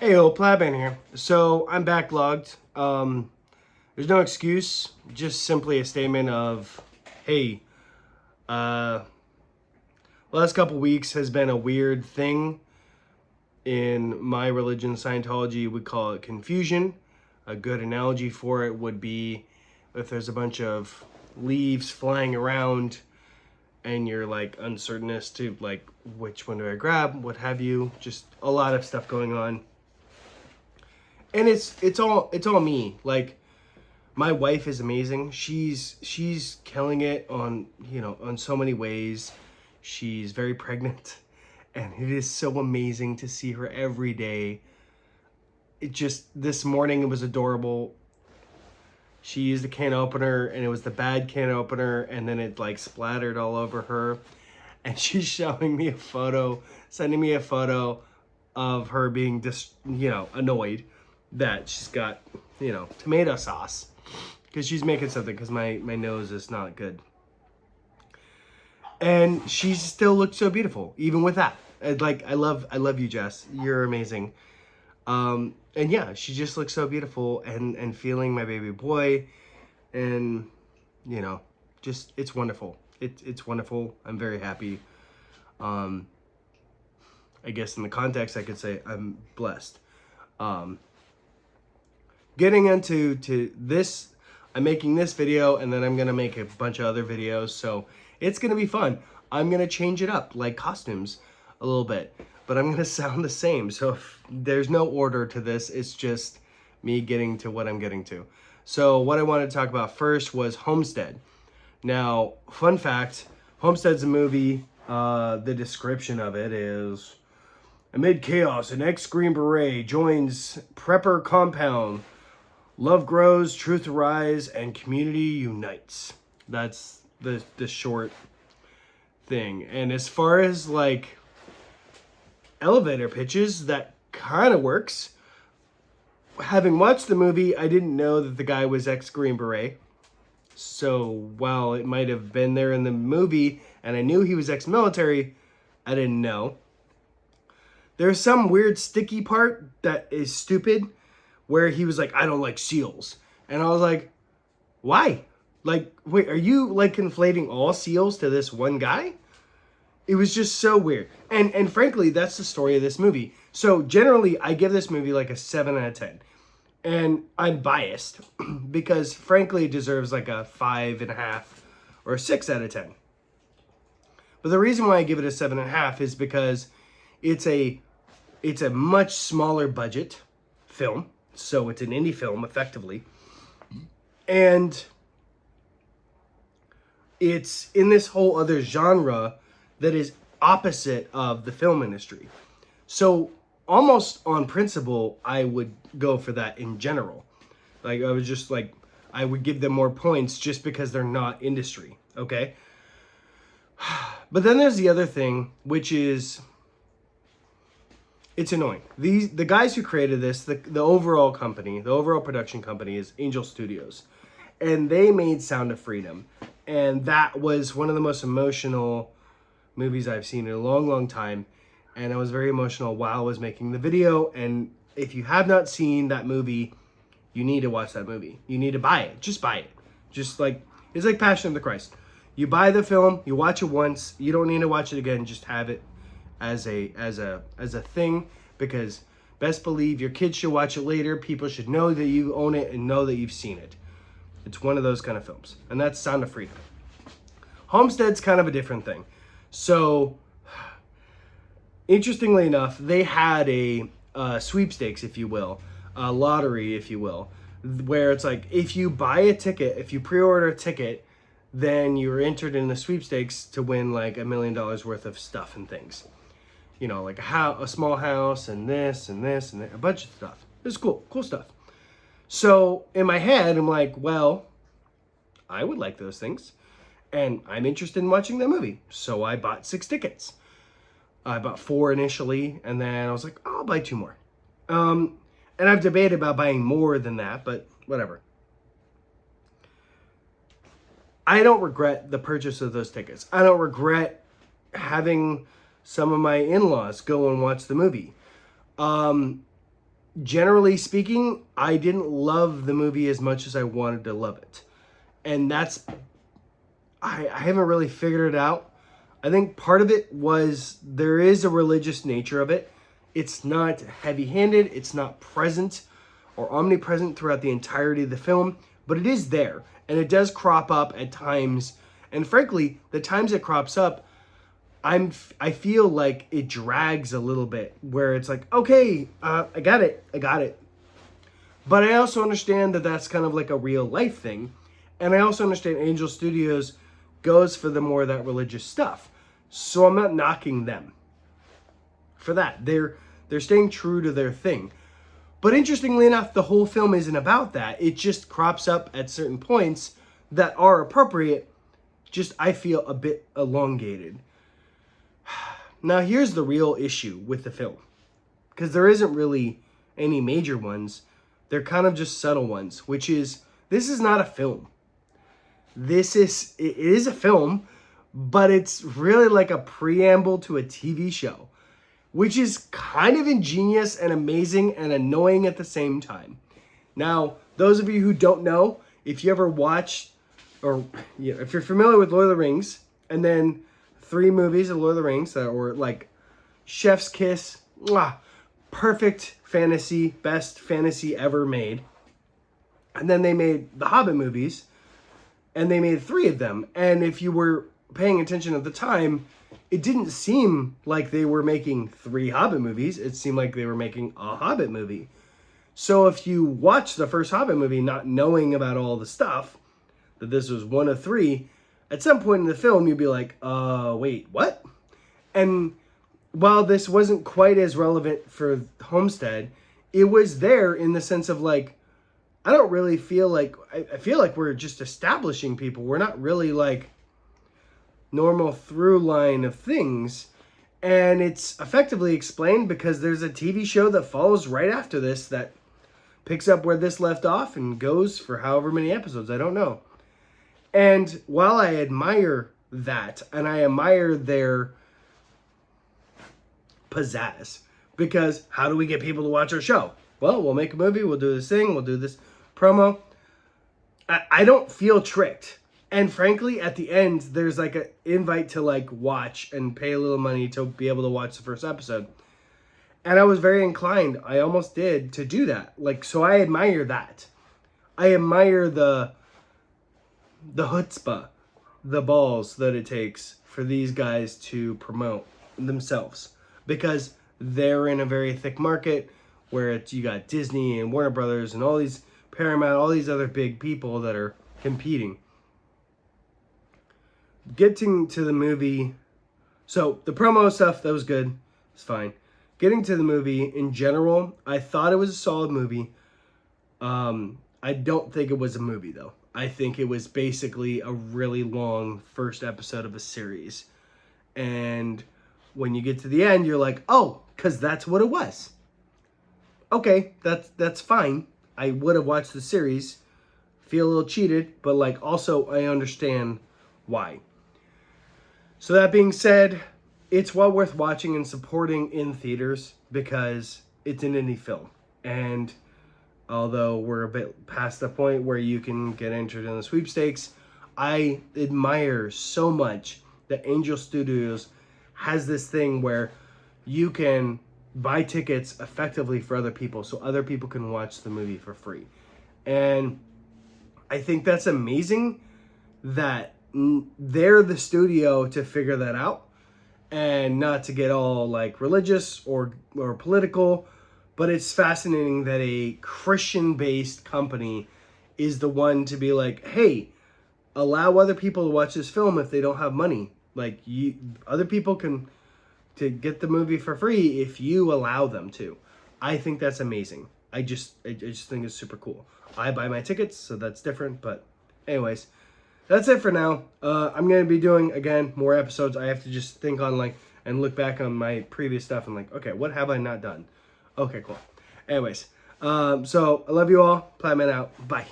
Hey, old Plabin here. So I'm backlogged. There's no excuse, just simply a statement of, hey, uh, last couple weeks has been a weird thing in my religion, Scientology. We call it confusion. A good analogy for it would be if there's a bunch of leaves flying around and you're like uncertain as to like which one do I grab, what have you. Just a lot of stuff going on. And it's all me. Like my wife is amazing. She's killing it on, on so many ways. She's very pregnant and it is so amazing to see her every day. It just this morning it was adorable. She used a can opener and it was the bad can opener and then it like splattered all over her. And she's showing me a photo, sending me a photo of her being just, annoyed that she's got, tomato sauce because she's making something because my nose is not good. And she still looks so beautiful, even with that. I love you, Jess. You're amazing. And yeah, she just looks so beautiful and feeling my baby boy. And, just, it's wonderful. It's wonderful. I'm very happy. I guess in the context, I could say I'm blessed. Getting into this, I'm making this video and then I'm going to make a bunch of other videos. So it's going to be fun. I'm going to change it up like costumes a little bit, but I'm going to sound the same. So if there's no order to this, it's just me getting to what I'm getting to. So what I wanted to talk about first was Homestead. Now, fun fact, Homestead's a movie. The description of it is, amid chaos, an ex-Green Beret joins prepper compound. Love grows, truth arises, and community unites. That's the short thing. And as far as like elevator pitches, that kind of works. Having watched the movie, I didn't know that the guy was ex-Green Beret. So while it might have been there in the movie, and I knew he was ex-military, I didn't know. There's some weird sticky part that is stupid, where he was like, I don't like seals. And I was like, why? Like, wait, are you like conflating all seals to this one guy? It was just so weird. And frankly, that's the story of this movie. So generally, I give this movie like a 7 out of 10. And I'm biased because frankly, it deserves like a 5.5 or a 6 out of 10. But the reason why I give it a 7.5 is because it's a much smaller budget film. So it's an indie film, effectively. And it's in this whole other genre that is opposite of the film industry. So almost on principle, I would go for that in general. Like, I was just like, I would give them more points just because they're not industry, okay? But then there's the other thing, which is, it's annoying. The guys who created this, the overall company, the overall production company is Angel Studios. And they made Sound of Freedom. And that was one of the most emotional movies I've seen in a long, long time. And I was very emotional while I was making the video. And if you have not seen that movie, you need to watch that movie. You need to buy it. Just buy it. Just like, it's like Passion of the Christ. You buy the film, you watch it once, you don't need to watch it again, just have it as a thing, because best believe your kids should watch it later. People should know that you own it and know that you've seen it. It's one of those kind of films, and that's Sound of Freedom. Homestead's kind of a different thing. So, interestingly enough, they had a sweepstakes, if you will, a lottery, if you will, where it's like if you buy a ticket, if you pre-order a ticket, then you're entered in the sweepstakes to win like $1 million worth of stuff and things. You know, like a small house and this and this and a bunch of stuff. It's cool stuff. So in my head, I'm like, well, I would like those things. And I'm interested in watching that movie. So I bought 6 tickets. I bought 4 initially, and then I was like, oh, I'll buy 2 more. And I've debated about buying more than that, but whatever. I don't regret the purchase of those tickets. I don't regret having some of my in-laws go and watch the movie. generally speaking, I didn't love the movie as much as I wanted to love it. And that's, I haven't really figured it out. I think part of it was there is a religious nature of it. It's not heavy-handed, it's not present or omnipresent throughout the entirety of the film, but it is there. And it does crop up at times. And frankly, the times it crops up, I feel like it drags a little bit, where it's like, okay, I got it. But I also understand that that's kind of like a real life thing. And I also understand Angel Studios goes for the more of that religious stuff. So I'm not knocking them for that. They're staying true to their thing. But interestingly enough, the whole film isn't about that. It just crops up at certain points that are appropriate, just I feel a bit elongated. Now here's the real issue with the film, because there isn't really any major ones. They're kind of just subtle ones, which is, this is not a film. It is a film, but it's really like a preamble to a TV show, which is kind of ingenious and amazing and annoying at the same time. Now, those of you who don't know, if you ever watched, or if you're familiar with Lord of the Rings, and then 3 movies of Lord of the Rings that were like chef's kiss, perfect fantasy, best fantasy ever made. And then they made the Hobbit movies, and they made 3 of them. And if you were paying attention at the time, it didn't seem like they were making 3 Hobbit movies. It seemed like they were making a Hobbit movie. So if you watch the first Hobbit movie not knowing about all the stuff, that this was 1 of 3, at some point in the film, you'd be like, wait, what? And while this wasn't quite as relevant for Homestead, it was there in the sense of like, I don't really feel like, I feel like we're just establishing people. We're not really like normal through line of things. And it's effectively explained because there's a TV show that follows right after this that picks up where this left off and goes for however many episodes. I don't know. And while I admire that, and I admire their pizzazz, because how do we get people to watch our show? Well, we'll make a movie, we'll do this thing, we'll do this promo. I don't feel tricked. And frankly, at the end, there's like an invite to like watch and pay a little money to be able to watch the first episode. And I was very inclined, I almost did, to do that. Like, so I admire that. I admire the chutzpah, the balls that it takes for these guys to promote themselves, because they're in a very thick market where you got Disney and Warner Brothers and all these Paramount, all these other big people that are competing. Getting to the movie, so the promo stuff, that was good, it's fine. Getting to the movie in general, I thought it was a solid movie. I don't think it was a movie though. I think it was basically a really long first episode of a series. And when you get to the end, you're like, oh, because that's what it was. Okay, that's fine. I would have watched the series, feel a little cheated, but like also I understand why. So that being said, it's well worth watching and supporting in theaters because it's an indie film. And although we're a bit past the point where you can get entered in the sweepstakes, I admire so much that Angel Studios has this thing where you can buy tickets effectively for other people so other people can watch the movie for free. And I think that's amazing that they're the studio to figure that out, and not to get all like religious or political. But it's fascinating that a Christian-based company is the one to be like, hey, allow other people to watch this film if they don't have money. Like, other people can to get the movie for free if you allow them to. I think that's amazing. I just think it's super cool. I buy my tickets, so that's different. But anyways, that's it for now. I'm going to be doing, again, more episodes. I have to just think on, like, and look back on my previous stuff and, like, okay, what have I not done? Okay, cool. Anyways, so I love you all. Plattman out. Bye.